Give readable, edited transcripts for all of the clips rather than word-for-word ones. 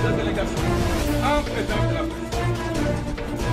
la délégation en présence de la presse.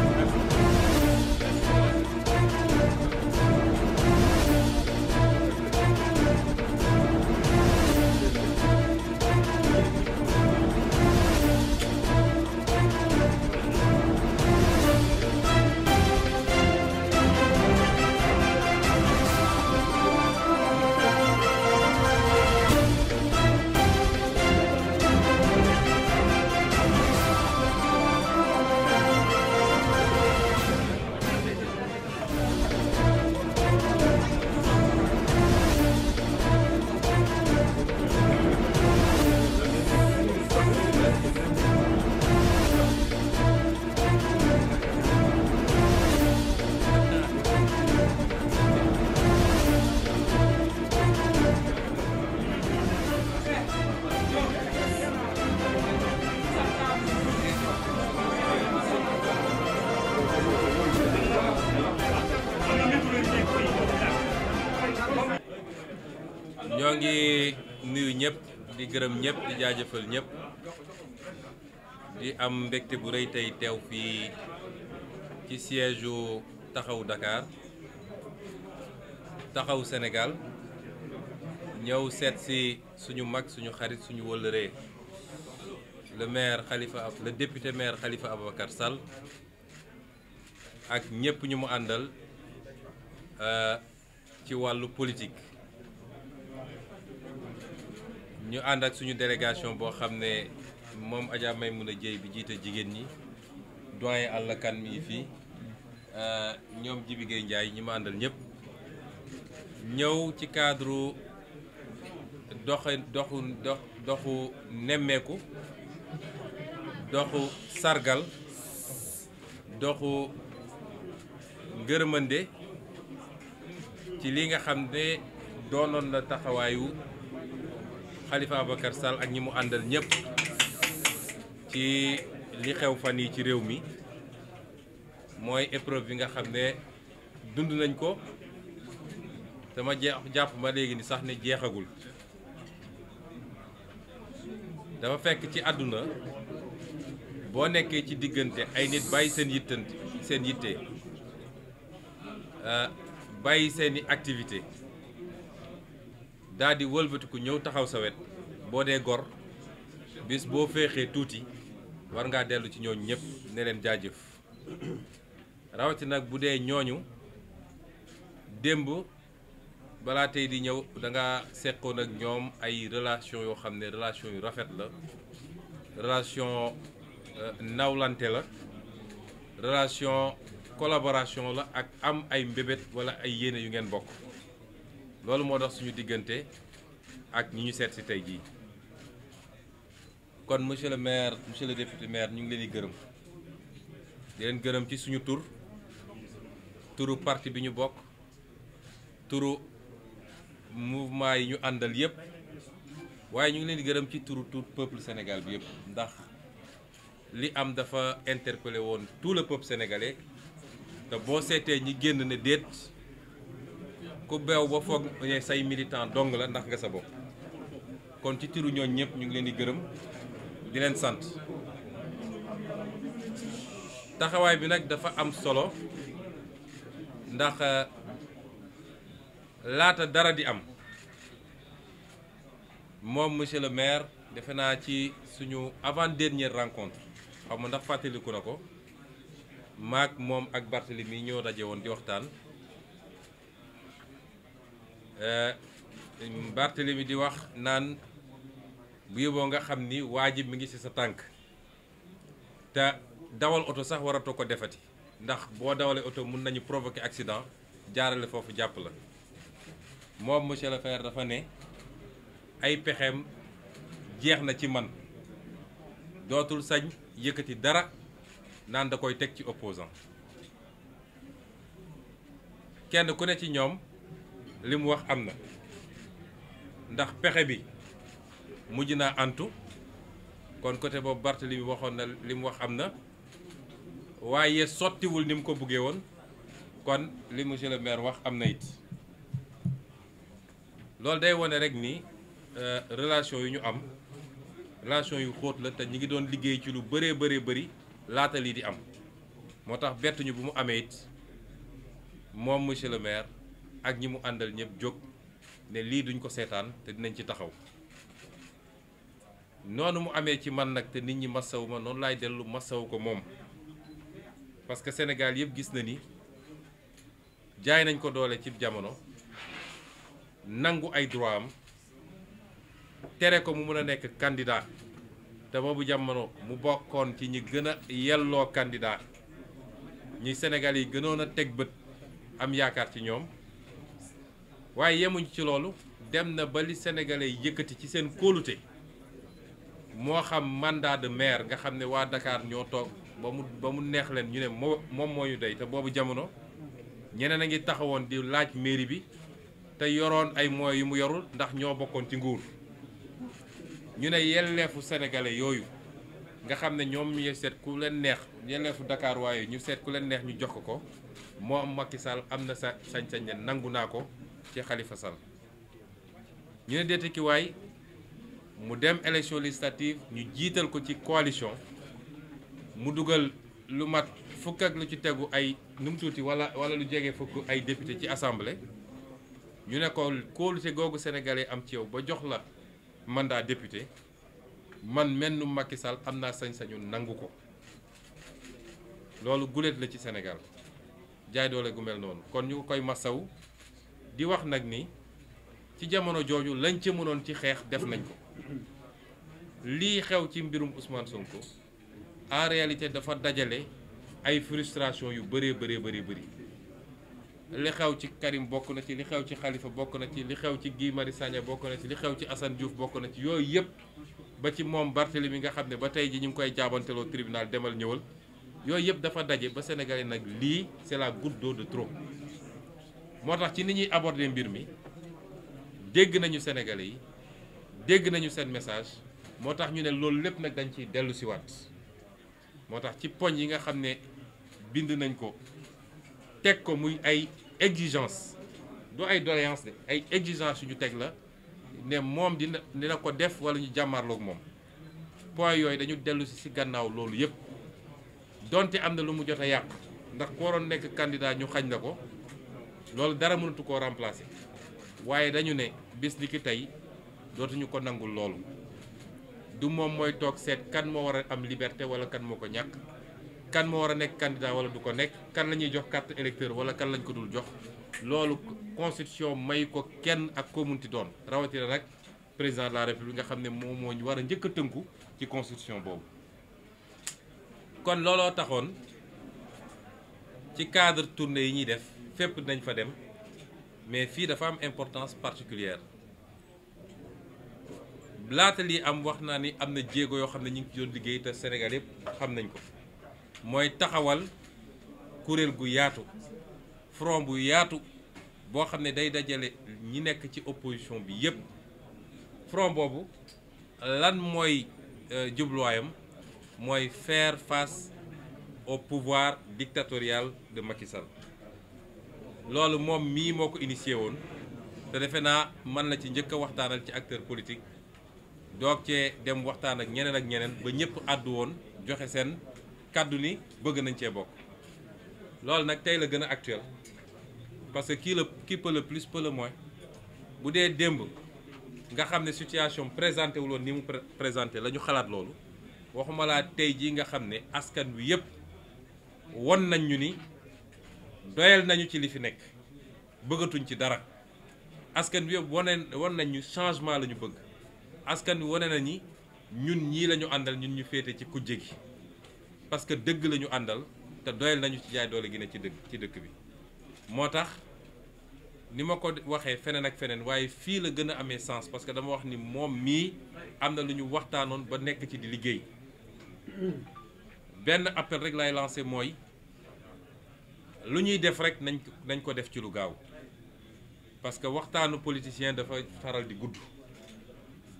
ñoo ngi nuyu ñëpp di gërëm ñëpp di jaajëfal ñëpp di am mbégte bu rëy tey teew fii ci siège u taxawu Dakar taxawu Sénégal ñëw seet si suñu mag suñu xarit suñu wëllëree le député maire Khalifa Ababacar Sall ak ñëpp ñu mu àndal ci wàllu politique. ñu ànd ak suñu délégation boo xam ne moom Adja Maymouna Dieye bi jiite jigéen ñi doyen Alla Kane mi ngi fii ñoom Jibi Gueye Ndiaye ñi ma àndal ñëpp ñëw ci cadre doxu nemmeeku doxu sargal doxu ngërëmande ci li nga xam ne doonoon na taxawaayu Khalifa Ababacar Sall ak ñi mu àndal ñëpp ci li xew fan yi ci réew mi mooy épreuve bi nga xam ne dund nañ ko dama jàpp ma léegi ni sax ne jeexagul dafa fekk ci àdduna boo nekkee ci diggante ay nit bàyyi seen yitte bàyyi seeni activité daal di wëlbatiku ñëw taxaw sa wet boo dee gor bis boo féexee tuuti war ngaa dellu ci ñooñu ñëpp ne leen jaajëf rawati nag bu dee ñooñu démb balaa tey di ñëw da nga seqoon ak ñoom ay relation yoo xam ne relation yu rafet la relation nawlante la relation collaboration la ak am ay mbébét wala ay yéene yu ngeen bokk loolu moo tax suñu diggante ak ñi ñu seet si tey jii kon monsieur le maire monsieur le député maire ñu ngi leen di leen gërëm ci suñu turu parti bi ñu bokk turu mouvement yi ñu àndal yépp waaye ñu ngi leen di gërëm ci turu tout peuple Sénégal bi yépp ndax li am dafa interpellé woon tout le peuple sénégalais te boo seetee ñi génn ne déet ku beew ba foog ne say militant dong la ndax nga sa bopp kon ci tiru ñooñ ñëpp ñu ngi leen di gërëm di leen sant taxawaay bi nag dafa am solo ndax laata dara di am moom monsieur le maire defe naa ci suñu avant-dernière rencontre xaw ma ndax fàttaliku na ko maak moom ak Barthélemy ñoo daje woon di waxtaan Barthélemy di wax naan bu yóbboo nga xam ni waajib mi ngi ci sa tànk te dawal oto sax waratoo ko defati ndax boo dawalee oto mun nañu provoquer accident jaarale foofu jàpp la moom monsieur le maire dafa ne ay pexeem jeex na ci man dootul sañ yëkkati dara naan da koy teg ci opposant kenn ku ne ci ñoom li mu wax am na ndax pexe bi mujj naa antu kon côté boobu Barthélemy waxoon na li mu wax am na waaye sottiwul ni mu ko buggee woon kon li monsieur le maire wax am na it loolu day wone rek ni relation yu ñu am relation yu xóot la te ñi ngi doon liggéey ci lu bëree bëri laata lii di am moo tax bettuñu bu mu amee it moom monsieur le maire ak ñi mu àndal ñëpp jóg ne lii duñ ko seetaan te dinañ ci taxaw noonu mu amee ci man nag te nit ñi massawu ma noonu laay dellu massawu ko moom parce que Sénégal yëpp gis na ni jaay nañ ko doole ci jamono nangu ay droit am tere ko mu mën a nekk candidat te boobu jamono mu bokkoon ci ñi gën a yelloo candidat ñi Sénégal yi gënoon a teg bët am yaakaar ci ñoom waaye yemuñ ci loolu dem na ba li sénégalais yëkkati ci seen kóolute moo xam mandat de maire nga xam ne waa Dakar ñoo toog ba mu neex leen ñu ne moom moo ñu dey te boobu jamono ñeneen a ngi taxawoon di laaj mairie bi te yoroon ay moyens yu mu yorul ndax ñoo bokkoon ci nguur ñu ne yelleefu sénégalais yooyu nga xam ne ñoom ñu seet ku leen neex yelleefu Dakar waaye ñu seet ku leen neex ñu jox ko moom Macky Sall am na sañ-sañ ne nangu naa ko ci Khalifa Sall ñu ne déete ki waay mu dem élection législative ñu jiital ko ci coalition mu dugal lu mat fukk ak lu ci tegu ay nu mu tuuti wala lu jege fukk ay député ci assemblée ñu ne ko kóolute googu sénégalais am ci yow ba jox la mandat député man mennu Macky Sall am naa sañ-sañu nangu ko loolu guléet la ci Sénégal jaay doole gu mel noonu kon ñu ko koy masaw di wax nag ni ci jamono jooju lañ ca mënoon ci xeex def nañ ko lii xew ci mbirum Ousmane Sonko en réalité dafa dajale ay frustration yu bëree bëri li xew ci Karim bokk na ci li xew ci Khalifa bokk na ci li xew ci Guy Marius Sagna bokk na ci li xew ci Assane Diouf bokk na ci yooyu yëpp ba ci moom Barthélemy nga xam ne ba tey ji ñu ngi koy jaabanteloo tribunal demal ñëwal yooyu yëpp dafa daje ba Sénégalais nag lii c'est la goutte d'eau de trop moo tax ci ni ñuy aborder mbir mi dégg nañu Sénégalais yi dégg nañu seen message moo tax ñu ne loolu lépp nag dañ ciy dellu si waat moo tax ci poñ yi nga xam ne bind nañ ko teg ko muy ay exigence du ay doléance de ay exigence yu ñu teg la ne moom dina ko def wala ñu jàmmarloog moom point yooyu dañu dellu si gannaaw loolu yëpp donte am na lu mu jot a yàq ndax ku waroon nekk candidat ñu xañ la ko loolu dara mënatu koo remplacer waaye dañu ne bis ni ki tey dootuñu ko nangul loolu du moom mooy toog seet kan moo war a am liberté wala kan moo ko ñàkk kan moo war a nekk candidat wala du ko nekk kan la ñuy jox carte électeur wala kan lañ ko dul jox loolu constitution may ko kenn ak ko munti doon rawatina nag président de la république nga xam ne moom moo ñu war a njëkk a tënku ci constitution boobu. kon looloo taxoon ci cadre tournée yi ñuy def fépp dinañ fa dem mais fii dafa am importance particulière laata lii am wax naa ni am na jéego yoo xam ne ñu ngi ci doon liggéey te Sénégal yëpp xam nañ ko. mooy taxawal kuréel gu yaatu front bu yaatu boo xam ne day dajale ñi nekk ci opposition bi yépp front boobu lan mooy jubluwaayam mooy faire face au pouvoir dictatorial de Macky Sall loolu moom mii moo ko initié woon te defe naa man la ci njëkk a waxtaanal ci acteur politique doog cee dem waxtaan ak ñeneen ba ñëpp àddu woon joxe seen kàddu ni bëgg nañ cee bokk loolu nag tey la gën a actuel parce que qui peut le plus peut le moins bu dee démb nga xam ne situation présenté wu loon ni mu présenté la ñu xalaat loolu waxuma laa tey jii nga xam ne askan wi yëpp won nañ ñu ni doyal nañu ci li fi nekk bëggatuñ ci dara askan wi yëpp won nañ ñu changement la ñu bëgg askan wi wane na ni ñun ñii la ñu àndal ñun ñu féete ci kujje gi parce que dëgg la ñu àndal te doyal nañu ci jaay doole gi ne ci dëkk bi moo tax ni ma ko waxee feneen ak feneen waaye fii la gën a amee sens parce que dama wax ni moom mii am na lu ñu waxtaanoon ba nekk ci di liggéey benn appel rek lay lancé mooy lu ñuy def rek nañ ko def ci lu gaaw parce que waxtaanu politicien dafa faral di gudd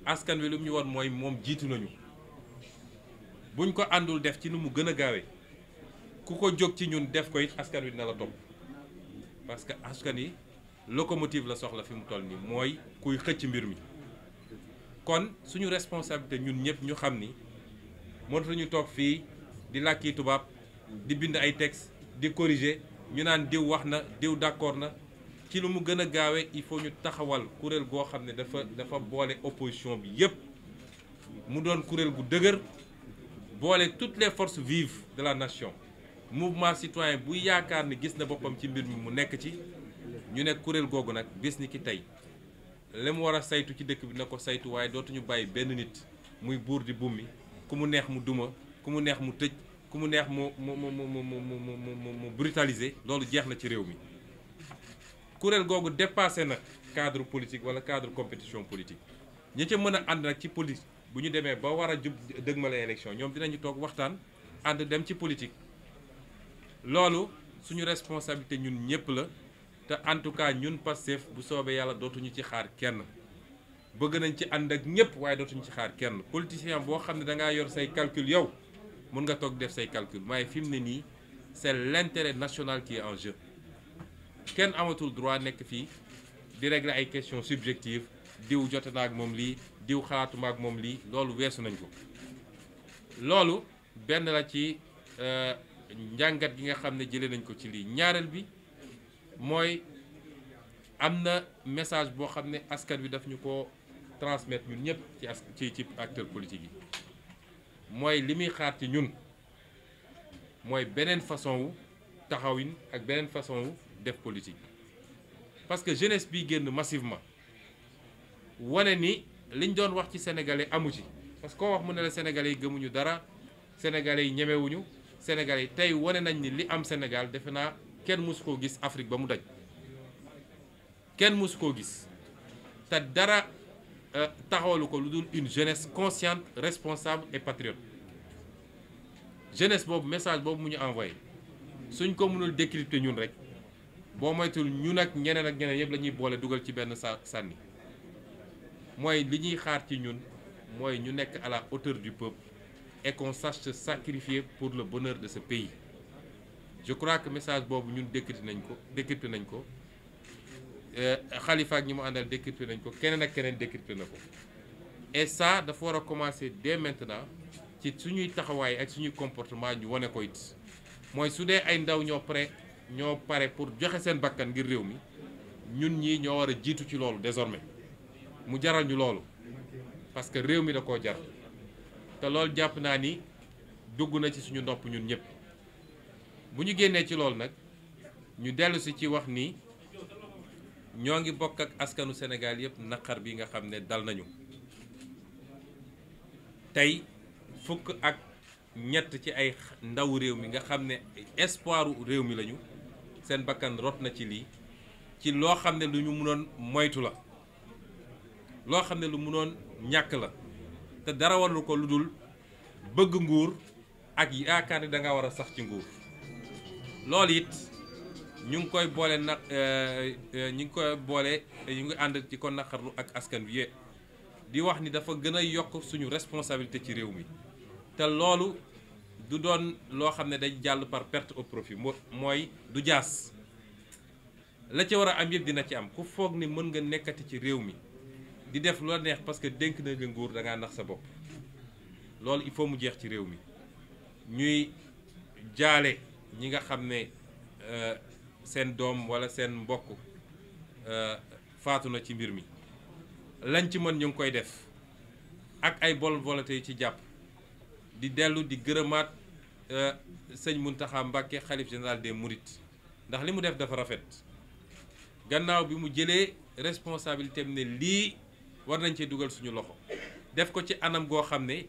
askan wi lu mu ñu woon mooy moom jiitu nañu buñ ko àndul def ci nu mu gën a gaawee ku ko jóg ci ñun def ko it askan wi dina la topp parce que askan yi locomotive la soxla fi mu toll nii mooy kuy xëcc mbir mi kon suñu responsabilité ñun ñëpp ñu xam ni mënatuñu toog fii di làkki tubaab di bind ay texte di corriger ñu naan diw wax na diw d'accord na. ci lu mu gën a gaawee il faut ñu taxawal kuréel goo xam ne dafa boole opposition bi yépp mu doon kuréel gu dëgër boole toutes les forces vives de la nation mouvement citoyen bu yaakaar ni gis na boppam ci mbir mi mu nekk ci ñu nekk kuréel googu nag bis ni ki tey li mu war a saytu ci dëkk bi na ko saytu waaye dootuñu bàyyi benn nit muy buur di bummi ku mu neex mu duma ku mu neex mu tëj ku mu neex mu brutaliser loolu jeex na ci réew mi. kuréel googu dépassé na cadre politique wala cadre compétition politique ñi ca mën a ànd nag ci politique bu ñu demee ba war a jub dëgmale élection ñoom dinañu toog waxtaan ànd dem ci politique loolu suñu responsabilité ñun ñëpp la te en tout cas ñun Pastef bu soobee yàlla dootuñu ci xaar kenn bëgg nañ ci ànd ak ñëpp waaye dootuñu ci xaar kenn politicien boo xam ne da ngaa yor say calcul yow mun nga toog def say calcul waaye fi mu ne nii c'est l'intérêt national qui est en jeu. kenn amatul droit nekk fii di régler ay questions subjectives diw jote na ak moom lii diw xalaatuma ak moom lii loolu weesu nañ ko loolu benn la ci njàngat gi nga xam ne jëlee nañ ko ci lii. ñaareel bi mooy am na message boo xam ne askan wi daf ñu ko transmettre ñun ñëpp ci acteurs politiques yi mooy li muy xaar ci ñun mooy beneen façon wu taxawin ak beneen façon wu def politique parce que jeunesse bi génn massivement wane ni liñ doon wax ci sénégalais amu ci parce que koo wax mu ne la sénégalais yi gëmuñu dara sénégalais yi ñemewuñu sénégalais yi tey wane nañ ni li am Sénégal defe naa kenn mësu koo gis Afrique ba mu daj kenn mësu koo gis te dara taxawalu ko lu dul une jeunesse consciente responsable et patriote jeunesse boobu message boobu mu ñu envoyé suñ ko mënul décrypter ñun rek boo moytul ñun ak ñeneen yëpp la ñuy boole dugal ci benn sànni mooy li ñuy xaar ci ñun mooy ñu nekk à la hauteur du peuple et qu'on sache se sacrifier pour le bonheur de ce pays. Je crois que message boobu ñun décrypté nañ ko Khalifa ak ñi mu àndal décrypté nañ ko keneen ak keneen décrypté na ko et ça dafa war a commencer dès maintenant ci suñuy taxawaay ak suñuy comportement ñu wane ko it mooy su dee ay ndaw ñoo pare pour joxe seen bakkan ngir réew mi ñun ñii ñoo war a jiitu ci loolu désormais mu jaral ñu loolu parce que réew mi da koo jar te loolu jàpp naa ni dugg na ci suñu nopp ñun ñëpp bu ñu génnee ci loolu nag ñu dellu si ci wax ni ñoo ngi bokk ak askanu Sénégal yëpp naqar bi nga xam ne dal nañu tey fukk ak ñett ci ay ndaw réew mi nga xam ne espoiru réew mi lañu seen bakkan rot na ci lii ci loo xam ne lu ñu mënoon moytu la loo xam ne lu mënoon ñàkk la te dara warlu ko lu dul bëgg nguur ak yaakaar ni da nga war a sax ci nguur loolu it ñu ngi koy boole nag ñu ngi ànd ci ko naqarlu ak askan wi di wax ni dafa gën a yokk suñu responsabilité ci réew mi te loolu du doon loo xam ne day jàll par perte au profit mooy du jaas la ca war a am yëpp dina ci am ku foog ni mën nga nekkati ci réew mi di def loo neex parce que dénk na nga nguur da ngaa nax sa bopp loolu il faut mu jeex ci réew mi ñuy jaale ñi nga xam ne seen doom walla seen mbokk faatu na ci mbir mi lañ ci mën ñu ngi koy def ak ay bonne volonté yu ci jàpp di dellu di gërëmaat sëñ Mountakha Mbacké xalif général des Mourides ndax li mu def dafa rafet gannaaw bi mu jëlee responsabilité am ne lii war nañ cee dugal suñu loxo def ko ci anam goo xam ne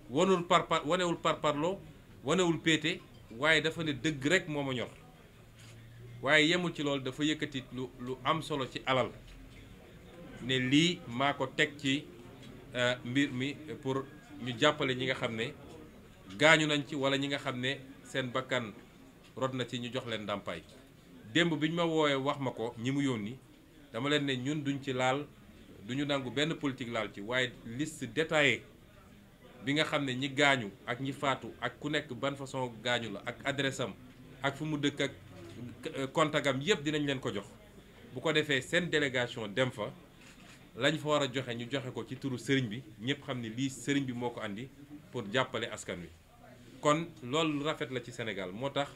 wanewul parparloo wanewul péete waaye dafa ne dëgg rek moo ma ñor waaye yemul ci loolu dafa yëkkati lu am solo ci alal ne lii maa ko teg ci mbir mi pour ñu jàppale ñi nga xam ne gaañu nañ ci wala ñi nga xam ne seen bakkan rod na ci ñu jox leen ndàmpaay démb bi ñu ma woowee wax ma ko ñi mu yónni dama leen ne ñun duñ ci laal duñu nangu benn politique laal ci waaye liste détaillée bi nga xam ne ñi gaañu ak ñi faatu ak ku nekk ban façon gaañu la ak adresse am ak fu mu dëkk ak contact am yëpp dinañ leen ko jox bu ko defee seen délégation dem fa lañ fa war a joxe ñu joxe ko ci turu sëriñ bi ñëpp xam ni lii sëriñ bi moo ko andi pour jàppale askan wi. kon loolu rafet la ci Sénégal moo tax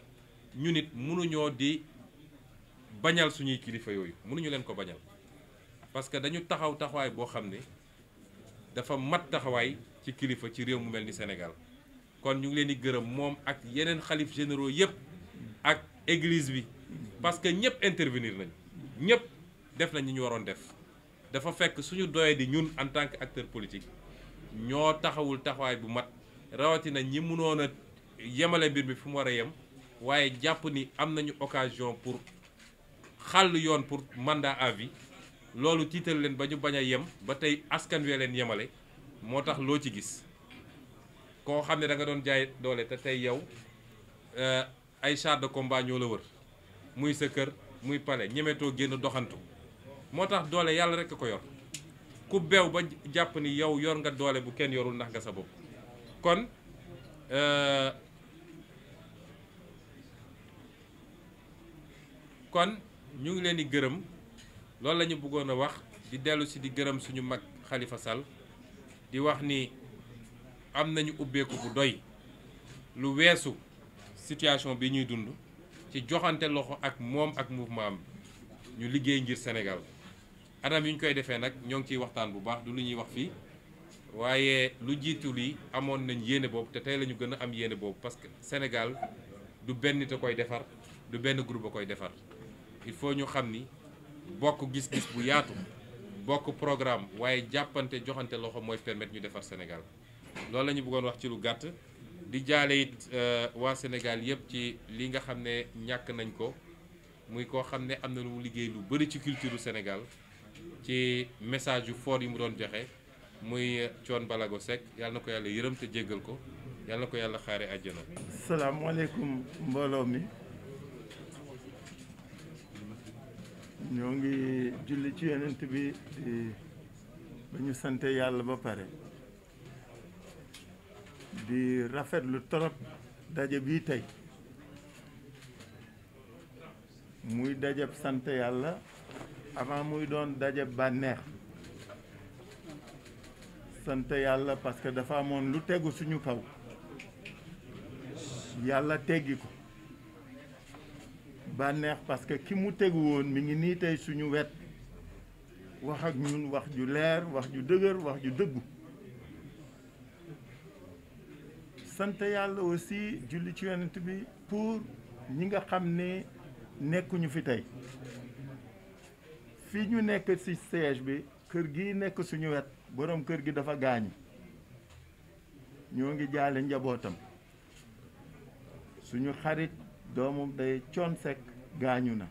ñu nit mënuñoo di bañal suñuy kilifa yooyu mënuñu leen ko bañal parce que dañu taxaw taxawaay boo xam ne dafa mat taxawaay ci kilifa ci réew mu mel ni Sénégal. kon ñu ngi leen di gërëm moom ak yeneen xalif généraux yëpp ak église bi parce que ñëpp intervenir nañ ñëpp def nañ ñi ñu waroon def dafa fekk suñu doye di ñun en tant que acteur politique ñoo taxawul taxawaay bu mat rawatina ñi mënoon a yemale mbir mi fu mu war a yem waaye jàpp ni am nañu occasion pour xàll yoon pour mandat à vie loolu tiital leen ba ñu bañ a yem ba tey askan wee leen yemale moo tax loo ci gis koo xam ne da nga doon jaay doole te tey yow ay char de combat ñoo la wër muy sa kër muy palais ñemetoo génn doxantu moo tax doole yàlla rek a ko yor ku beew ba jàpp ni yow yor nga doole bu kenn yorul ndax nga sa bopp kon ñu ngi leen di gërëm loolu la ñu bëggoon a wax di dellu si di gërëm suñu mag Khalifa Sall di wax ni am nañu ubbeeku bu doy lu weesu situation bi ñuy dund ci joxante loxo ak moom ak mouvement am ñu liggéey ngir Sénégal anam yi ñu koy defee nag ñoo ngi ciy waxtaan bu baax du lu ñuy wax fii waaye lu jiitu lii amoon nañ yéene boobu te tey la ñu gën a am yéene boobu parce que Sénégal du benn nit a koy defar du benn groupe a koy defar il faut ñu xam ni bokk gis-gis bu yaatu bokk programme waaye jàppante joxante loxo mooy permettre ñu defar Sénégal loolu la ñu bëggoon wax ci lu gàtt di jaale it waa Sénégal yëpp ci li nga xam ne ñàkk nañ ko muy koo xam ne am na lu mu liggéey lu bëri ci culture Sénégal ci message yu fort yi mu doon joxe muy Thione Ballago Seck yàlla na ko yàlla yërëm te jéggal ko yàlla na ko yàlla xaare àjjana. salaamaaleykum mbooloo mi ñoo ngi julli ci yonent bi ba ñu sante yàlla ba pare di rafetlu torop daje bii tey muy dajeb sant yàlla avant muy doon dajeb bànneex sant yàlla parce que dafa amoon lu tegu suñu kaw yàlla teggi ko bànneex parce que ki mu tegu woon mi ngi nii tey suñu wet wax ak ñun wax ju leer wax ju dëgër wax ju dëggu sant yàlla aussi julli ci yonent bi pour ñi nga xam ne nekkuñu fi tey fii ñu nekk ci siège bi kër gi nekk suñu wet boroom kër gi dafa gaañu ñoo ngi jaale njabootam suñu xarit doomu day Thione Seck gaañu na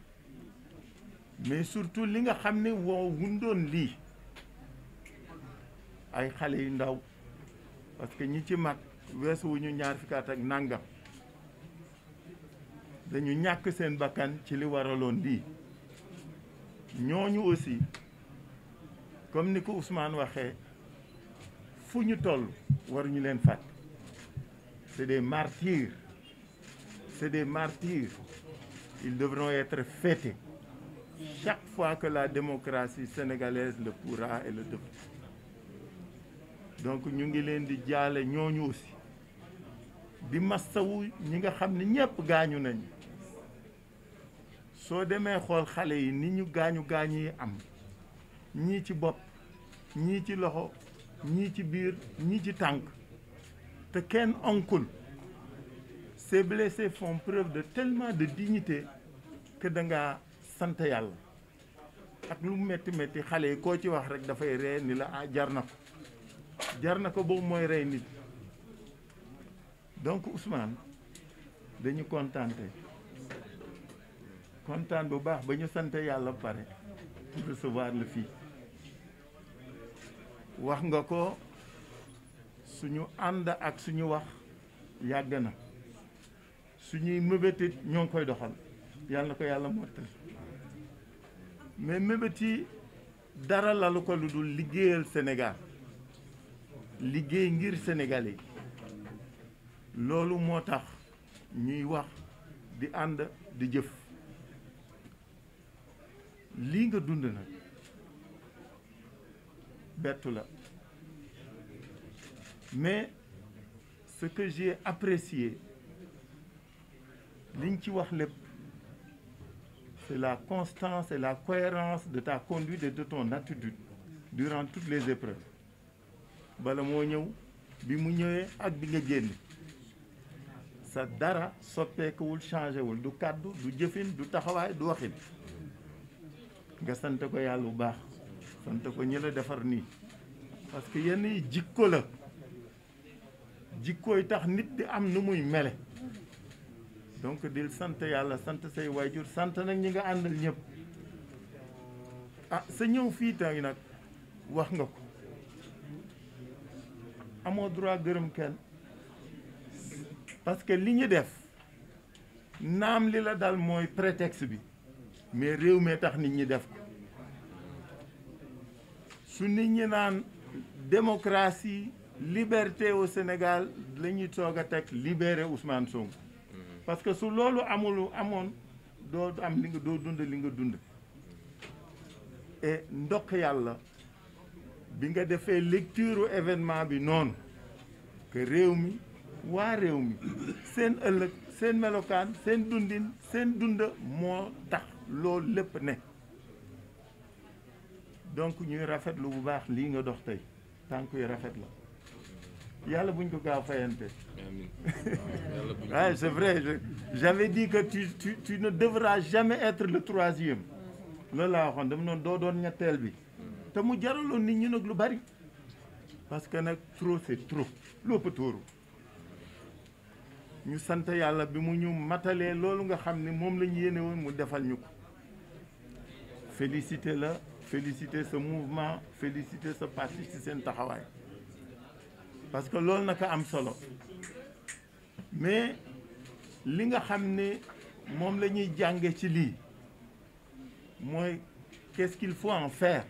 mais surtout li nga xam ne woo wundoon lii ay xale yu ndaw parce que ñi ci mag weesuwuñu ñaar fukki at ak nàngam dañu ñàkk seen bakkan ci li waraloon lii ñooñu aussi comme ni ko Ousmane waxee fu ñu toll waruñu leen fàtte c'est des martyrs ils devront être fêtés chaque fois que la démocratie sénégalaise le pourra et le devra donc ñu ngi leen di jaale ñooñu aussi di massawu ñi nga xam ne ñëpp gaañu nañu soo demee xool xale yi ni ñu gaañu yi am ñii ci bopp ñii ci loxo ñii ci biir ñii ci tànk te kenn onkul ces blessés font preuve de tellement de dignité que da ngaa sant yàlla ak lu mu métti métti xale yi koo ci wax rek dafay ree ni la ah jar na ko boobu mooy rey nit donc Ousmane dañu kontaan bu baax ba ñu sant yàlla pare pour recevoir le fii wax nga ko suñu ànd ak suñu wax yàgg na suñuy mëbëtit ñoo ngi koy doxal yàlla na ko yàlla mottali mais mëbët yi dara lalu ko lu dul liggéeyal Sénégal liggéey ngir Sénégalais loolu moo tax ñuy wax di ànd di jëf lii nga dund nag bettu la mais ce que j'ai apprécié liñ ci wax lépp c'est la constance et la cohérence de ta conduite et de ton attitude durant toutes les épreuves bala moo ñëw bi mu ñëwee ak bi nga génn sa dara soppeekuwul changé wul du kàddu du jëfin du taxawaay du waxin nga sant ko yàlla bu baax sant ko ñi la defar nii parce que yenn yi jikko la jikkooy tax nit di am nu muy mele donc dil sant yàlla sant say waajur sant nag ñi nga àndal ñëpp ah sa ñëw fii tey nag wax nga ko amoo droit gërëm kenn parce que li ñu def naam li la dal mooy prétexte bi mais réew mee tax nit ñi def ko su nit ñi naan démocratie liberté au Sénégal la ñuy soog a teg libérer Ousmane Sonko parce que su loolu amoon doo am li nga doo dund li nga dund et ndokk yàlla bi nga defee lecture événement bi noonu que réew mi waa réew mi seen ëllëg seen melokaan seen dundin seen dund moo tax loolu lépp ne donc ñuy rafetlu bu baax lii nga dox tey tànk yu rafet la yàlla buñ ko gaaw fayante. Ouais, c'est vrai j'avais dit que tu ne devras jamais être le troisième loolu laa waxoon dama noonu doo doon ñetteel bi te mu jaraloon nit ñi nag lu bari parce que nag trop c'est trop lépp tóoru ñu sant yàlla bi mu ñu matalee loolu nga xam ne moom la ñu yéene woon mu defal ñu ko féliciter la féliciter ce mouvement féliciter ce parti ci seen taxawaay parce que loolu naka am solo mais li nga xam ne moom la ñuy jànge ci lii mooy qu'est-ce qu'il faut en faire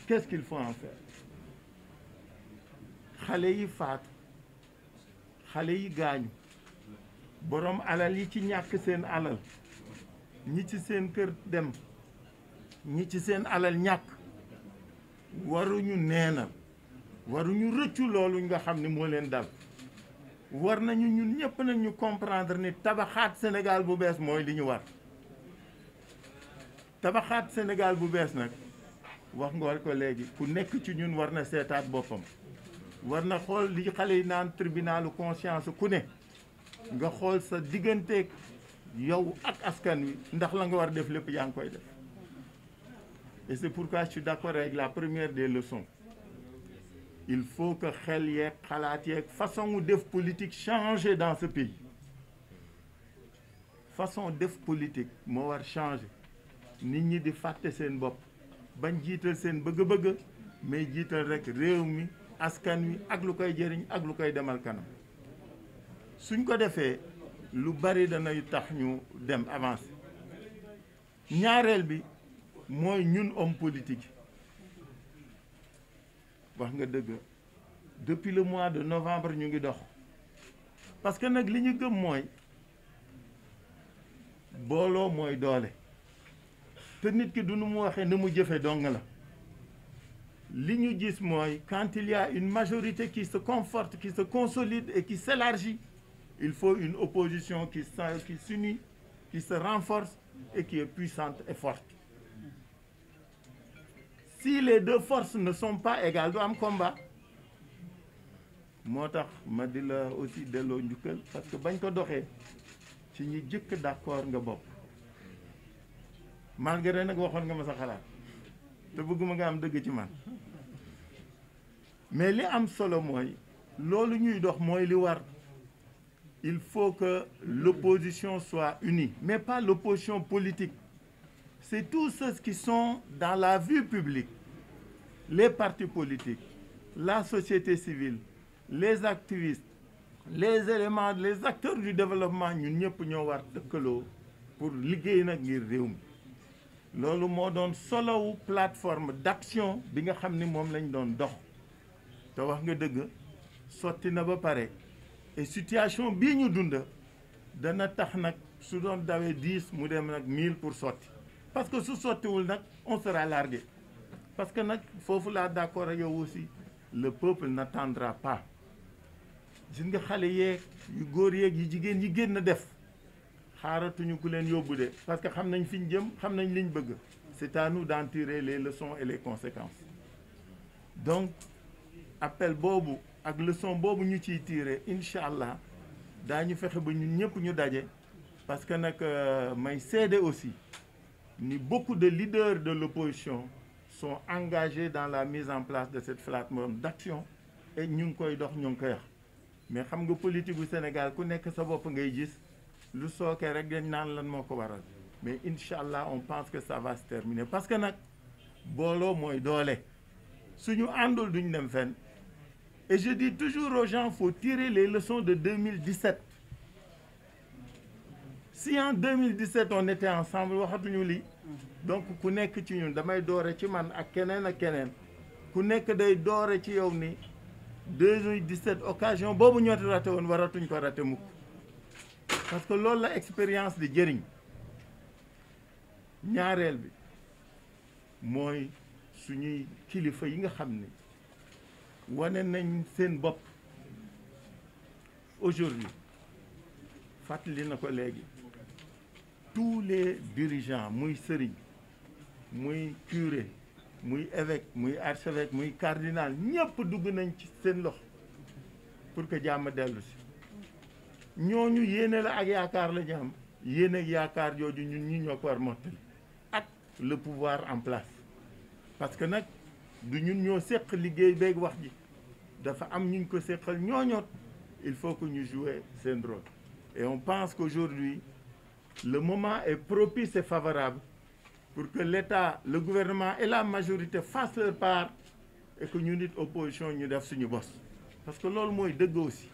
qu'est-ce qu'il faut en faire xale yi faatu xale yi gaañu boroom alal yi ci ñàkk seen alal ñi ci seen kër dem ñi ci seen alal ñàkk waruñu neenal waruñu rëccu loolu nga xam ne moo leen dal war nañu ñun ñëpp nag ñu comprendre ni tabaxaat Sénégal bu bees mooy li ñu war tabaxaat Sénégal bu bees nag wax nga war ko léegi ku nekk ci ñun war na seetaat boppam war na xool li xale yi naan tribunalu conscience ku ne nga xool sa digganteeg yow ak askan wi ndax la nga war def lépp yaa ngi koy def et c'est pourquoi je suis d'accord avec la première des leçons il faut que xel yeeg xalaat yeeg façon def politique changer dans ce pays façon def politique moo war changer nit ñi di fàtte seen bopp bañ jiital seen bëgg-bëgg mais jiital rek réew mi askan wi ak lu koy jëriñ ak lu koy demal kanam suñ ko defee lu bari danay tax ñu dem avancer ñaareel bi mooy ñun homme politique wax nga dëgg depuis le mois de novembre ñu ngi dox parce que nag li ñu gëm mooy booloo mooy doole te nit ki du nu mu waxee ni mu jëfe dong la li ñu gis mooy quand il y a une majorité qui se conforte qui se consolide et qui s'élargit il faut une opposition qui s'unit qui se renforce et qui est puissante et forte si les deux forces ne sont pas égales du am combat moo tax ma di la aussi delloo njukkal parce que bañ ko doxee ci ñi jëkk d'accord nga bopp malgré nag waxoon nga ma sa xalaat te bëgguma nga am dëgg ci man mais li am solo mooy loolu ñuy dox mooy li war il faut que l'opposition soit unie mais pas l'opposition politique c'est tous ceux qui sont dans la vue publique les partis politiques la société civile les activistes les éléments les acteurs du développement ñun ñëpp ñoo war dëkkaloo pour liggéey nag ngir réew mi loolu moo doon solowu plateforme d'action bi nga xam ni moom lañ doon dox te wax nga dëgg sotti na ba pare et situation bii ñu dund dana tax nag su doon dawee 10 mu dem nag 1000 pour sotti parce que su sottiwul nag on sera largué parce que nag foofu laa d'accord ak yow aussi le peuple n'attendra pas gis nga xale yeeg yu góor yeeg yu jigéen yi génn def xaaratuñu ku leen yóbbu de parce que xam nañ fi ñu jëm xam nañ liñ bëgg c'est à nous d'en tirer les leçons et les conséquences donc appel boobu ak leçon boobu ñu ciy tirer incha allah daañu fexe ba ñun ñëpp ñu daje parce que nag may seede aussi ni beaucoup de leaders de l'opposition sont engagés dans la mise en place de cette plateforme d'action et ñu ngi koy dox ñu ngi koy wax mais xam nga politique bu Sénégal ku nekk sa bopp ngay gis lu sookee rek dañ naan lan moo ko waral mais incha allah on pense que ça va se terminer parce que nag booloo mooy doole suñu àndul duñ dem fenn et je dis toujours aux gens faut tirer les leçons de 2017 si en 2017 on était ensemble waxatuñu lii donc ku nekk ci ñun damay doore ci man ak keneen ku nekk day doore ci yow ni 2017 occasion boobu ñoo raté woon waratuñ ko raté mukk parce que loolu la expérience di jëriñ ñaareel bi mooy suñuy kilifa yi nga xam ne wane nañ seen bopp aujourd'hui fàttali na ko léegi tous les dirigeants muy sëriñ muy curé muy évêque muy archevêque muy cardinal ñëpp dugg nañ ci seen loxo pour que jàmm dellu si ñooñu yéene la ak yaakaar la ñu am yéene ak yaakaar jooju ñun ñi ñoo ko war mottali ak le pouvoir en place parce que nag du ñun ñoo séq liggéey beeg wax ji dafa am ñu ko séqal ñooñoot il faut que ñu jouer seen rôle et on pense qu'aujourd'hui le moment est propice et favorable pour que l'État le gouvernement et la majorité fassent leur part et que ñu nit opposition ñu def suñu bos parce que loolu mooy dëgg aussi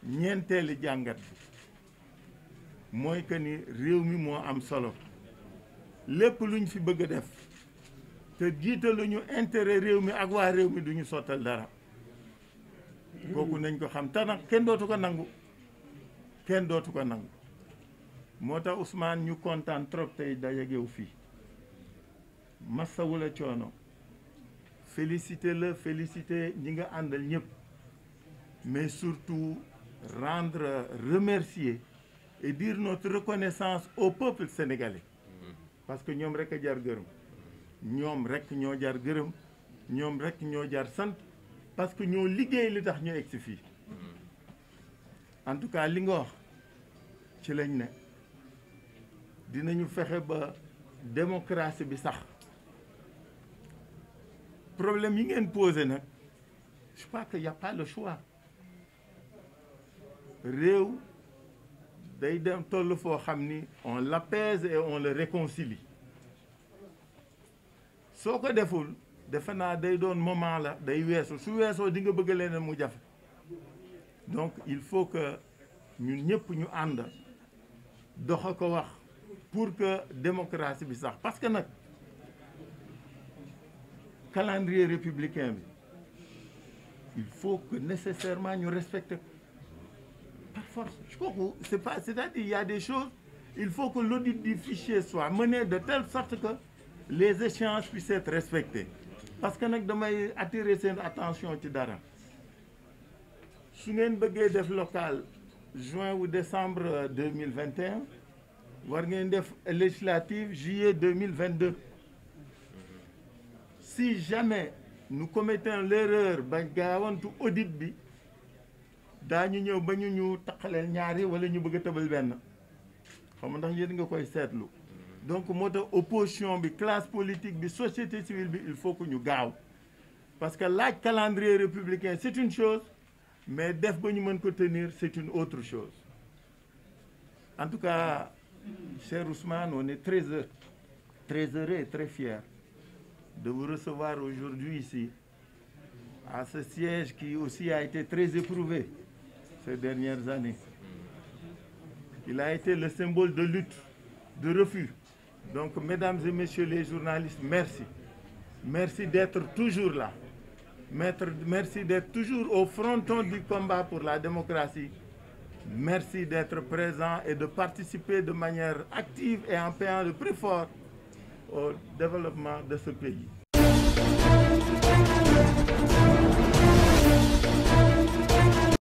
ñeenteeli jàngat bi mooy que ni réew mi moo am solo lépp luñ fi bëgg a def te jiitaluñu intérêt réew mi ak waa réew mi duñu sottal dara kooku nañ ko xam te nag kenn dootu ko nangu moo tax Ousmane ñu kontaan trop tey dajegew fii masawu la coono féliciter ñi nga àndal ñëpp mais surtout remercier et dire notre reconnaissance au peuple sénégalais parce que ñoom rek a jar gërëm ñoom rek ñoo jar gërëm ñoom rek ñoo jar sant parce que ñoo liggéey li tax ñu egsi fii en tout cas li nga wax ci lañ ne dinañu fexe ba démocratie bi sax problème yi ngeen posé nag je crois que y a pas le choix réew day dem toll foo xam ni on l'apaise et on le réconcilie soo ko deful defe naa day doon moment la day weesu su weesoo di nga bëgg leneen mu jafe donc il faut que ñun ñëpp ñu ànd doxa ko wax pour que démocratie bi sax parce que nag calendrier républicain bi il faut que nécessairement ñu respecter par force je crois que c'est-à-dire il y a des choses il faut que l'audit du fichier soit mené de telle sorte que les échéances puissent être respectées parce que nag damay attirer seen attention ci dara su ngeen bëggee def local juin ou décembre 2021 war ngeen def législative juillet 2022 si jamais nous commettons l'erreur ba gaawantu audit bi daañu ñëw ba ñu taqaleel ñaari wala ñu bëgg a tëbal benn xam nga ndax yéen nga koy seetlu donc moo tax opposition bi classe politique bi société civile bi il faut que ñu gaaw parce que laaj calendrier républicain c'est une chose mais def ba ñu mën ko tenir c'est une autre chose en tout cas cher Ousmane on est très heureux et très fiers de vous recevoir aujourd'hui ici à ce siège qui aussi a été très éprouvé ces dernières années. Il a été le symbole de lutte, de refus. Donc, mesdames et messieurs les journalistes, merci. Merci d'être toujours là. Merci d'être toujours au fronton du combat pour la démocratie. Merci d'être présent et de participer de manière active et en payant le prix fort au développement de ce pays.